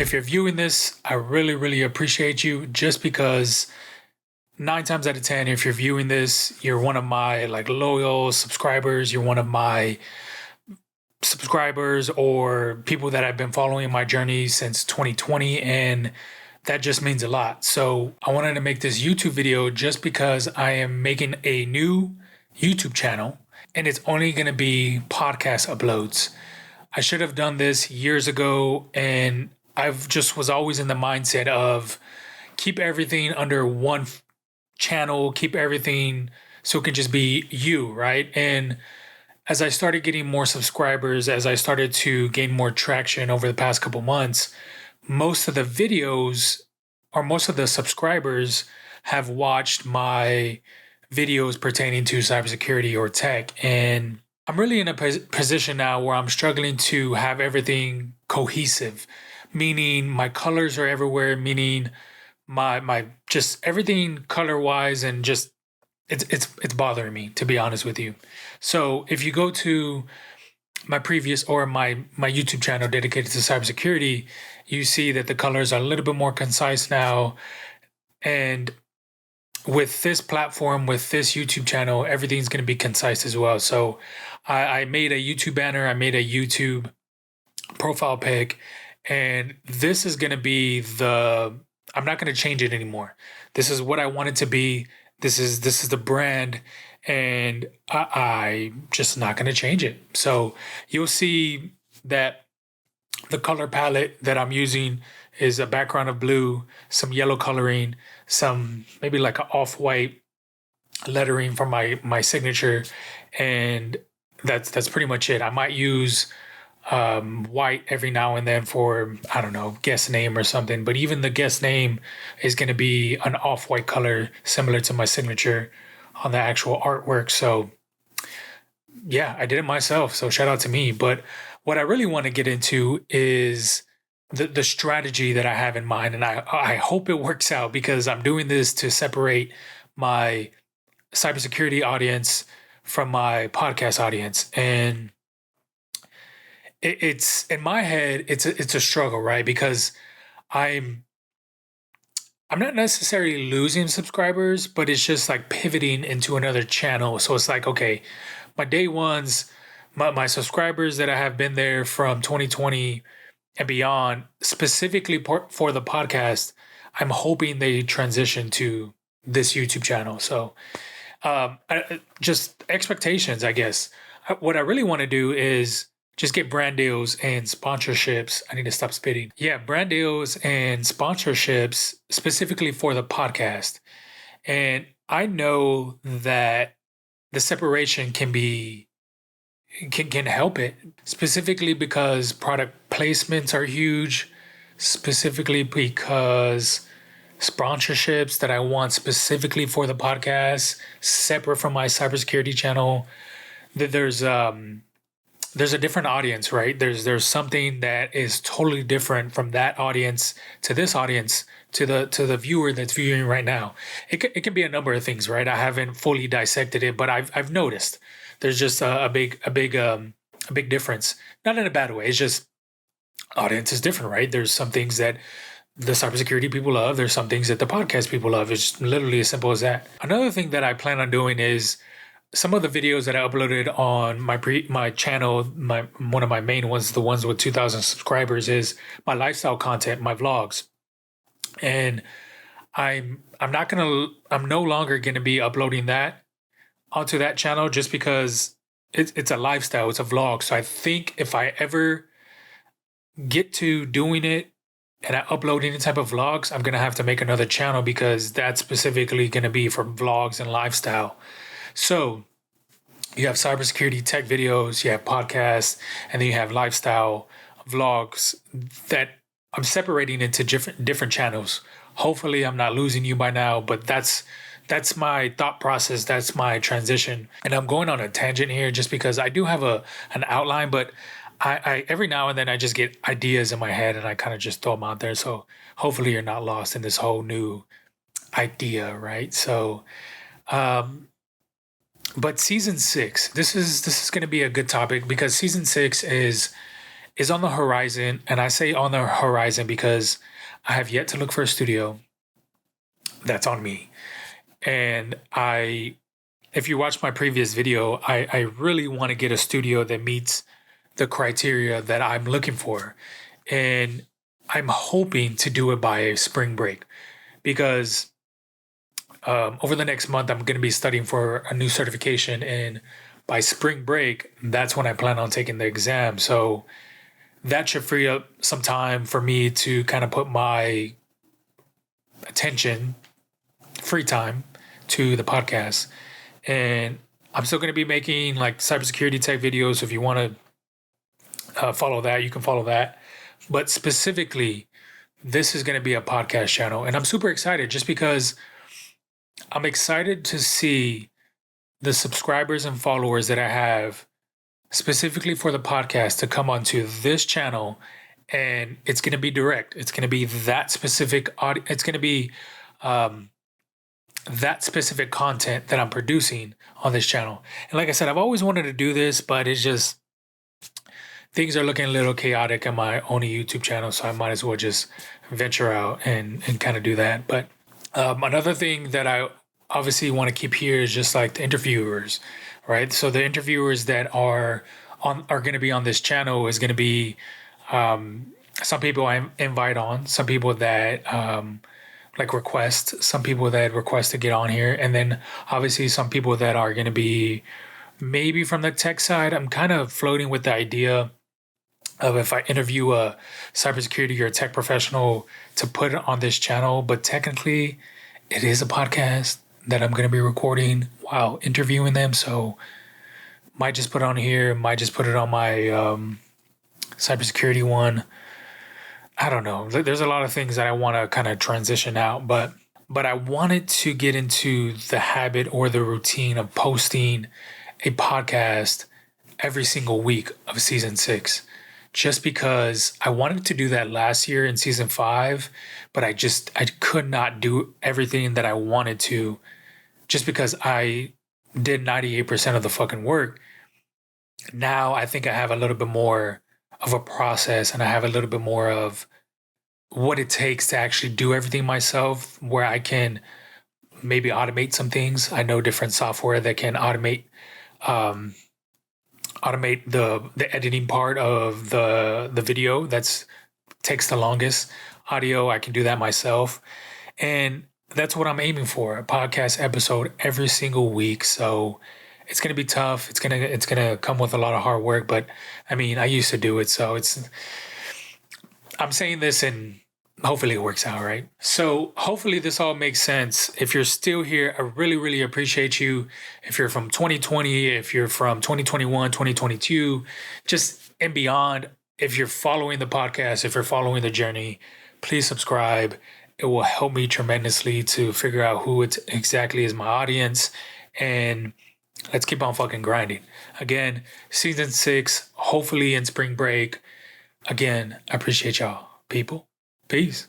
if you're viewing this, I really, really appreciate you, just because 9 times out of 10, if you're viewing this, you're one of my loyal subscribers. You're one of my subscribers or people that have been following my journey since 2020, and that just means a lot. So I wanted to make this YouTube video just because I am making a new YouTube channel, and it's only going to be podcast uploads. I should have done this years ago, and I've just was always in the mindset of keep everything under one channel, keep everything so it can just be you, right? And as I started getting more subscribers, as I started to gain more traction over the past couple months, most of the videos or most of the subscribers have watched my videos pertaining to cybersecurity or tech. And I'm really in a position now where I'm struggling to have everything cohesive, meaning my colors are everywhere, meaning my just everything color wise, and just it's bothering me, to be honest with you. So if you go to my previous or my YouTube channel dedicated to cybersecurity, you see that the colors are a little bit more concise now. And with this platform, with this YouTube channel, everything's going to be concise as well. So I made a YouTube banner, I made a YouTube profile pic, and this is going to be I'm not going to change it anymore. This is what I want it to be. This is the brand, and I'm just not going to change it. So you'll see that the color palette that I'm using is a background of blue, some yellow coloring, some maybe like an off-white lettering for my signature, and that's pretty much it. I might use white every now and then for, I don't know, guest name or something. But even the guest name is going to be an off-white color, similar to my signature on the actual artwork. So yeah, I did it myself. So shout out to me. But what I really want to get into is the strategy that I have in mind. And I hope it works out, because I'm doing this to separate my cybersecurity audience from my podcast audience. And it's in my head, it's a struggle, right? Because I'm not necessarily losing subscribers, but it's just like pivoting into another channel. So it's like, okay, my day ones, my subscribers that I have been there from 2020 and beyond, specifically for the podcast, I'm hoping they transition to this YouTube channel. So just expectations, I guess. What I really want to do is just get brand deals and sponsorships. I need to stop spitting. Yeah, brand deals and sponsorships specifically for the podcast. And I know that the separation can help it, specifically because product placements are huge, specifically because sponsorships that I want specifically for the podcast, separate from my cybersecurity channel, that there's a different audience, right? There's something that is totally different from that audience to this audience to the viewer that's viewing right now. It can be a number of things, right? I haven't fully dissected it, but I've noticed there's just a big difference. Not in a bad way. It's just audience is different, right? There's some things that the cybersecurity people love. There's some things that the podcast people love. It's literally as simple as that. Another thing that I plan on doing is some of the videos that I uploaded on my channel, one of my main ones, the ones with 2,000 subscribers, is my lifestyle content, my vlogs. And I'm no longer gonna be uploading that onto that channel, just because it's a lifestyle, it's a vlog. So I think if I ever get to doing it and I upload any type of vlogs, I'm gonna have to make another channel, because that's specifically gonna be for vlogs and lifestyle. So you have cybersecurity tech videos, you have podcasts, and then you have lifestyle vlogs that I'm separating into different channels. Hopefully I'm not losing you by now, but that's my thought process. That's my transition. And I'm going on a tangent here just because I do have an outline, but I every now and then I just get ideas in my head and I kind of just throw them out there. So hopefully you're not lost in this whole new idea, right? So but season 6, this is going to be a good topic, because season 6 is is on the horizon. And I say on the horizon because I have yet to look for a studio. That's on me. And if you watch my previous video, I really want to get a studio that meets the criteria that I'm looking for. And I'm hoping to do it by spring break because over the next month, I'm going to be studying for a new certification. And by spring break, that's when I plan on taking the exam. So that should free up some time for me to kind of put my attention, free time, to the podcast. And I'm still going to be making like cybersecurity tech videos. So if you want to follow that, you can follow that. But specifically, this is going to be a podcast channel. And I'm super excited just because I'm excited to see the subscribers and followers that I have specifically for the podcast to come onto this channel. And it's going to be direct. It's going to be that specific audio. It's going to be that specific content that I'm producing on this channel. And like I said, I've always wanted to do this, but it's just things are looking a little chaotic on my own YouTube channel. So I might as well just venture out and kind of do that. But another thing that I obviously want to keep here is just like the interviewers, right? So the interviewers that are going to be on this channel is going to be some people I invite on, some people that request, some people that request to get on here, and then obviously some people that are going to be maybe from the tech side. I'm kind of floating with the idea of if I interview a cybersecurity or a tech professional to put it on this channel, but technically it is a podcast that I'm going to be recording while interviewing them. So might just put it on here, might just put it on my cybersecurity one. I don't know. There's a lot of things that I want to kind of transition out, but I wanted to get into the habit or the routine of posting a podcast every single week of season 6. Just because I wanted to do that last year in season 5, but I could not do everything that I wanted to just because I did 98% of the fucking work. Now I think I have a little bit more of a process and I have a little bit more of what it takes to actually do everything myself, where I can maybe automate some things. I know different software that can automate the editing part of the video that takes the longest. Audio, I can do that myself. And that's what I'm aiming for, a podcast episode every single week. So it's going to be tough. It's going to come with a lot of hard work, but I mean, I used to do it. So I'm saying this and hopefully it works out, right? So hopefully this all makes sense. If you're still here, I really, really appreciate you. If you're from 2020, if you're from 2021, 2022, just and beyond, if you're following the podcast, if you're following the journey, please subscribe. It will help me tremendously to figure out who exactly is my audience. And let's keep on fucking grinding. Again, season 6, hopefully in spring break. Again, I appreciate y'all, people. Peace.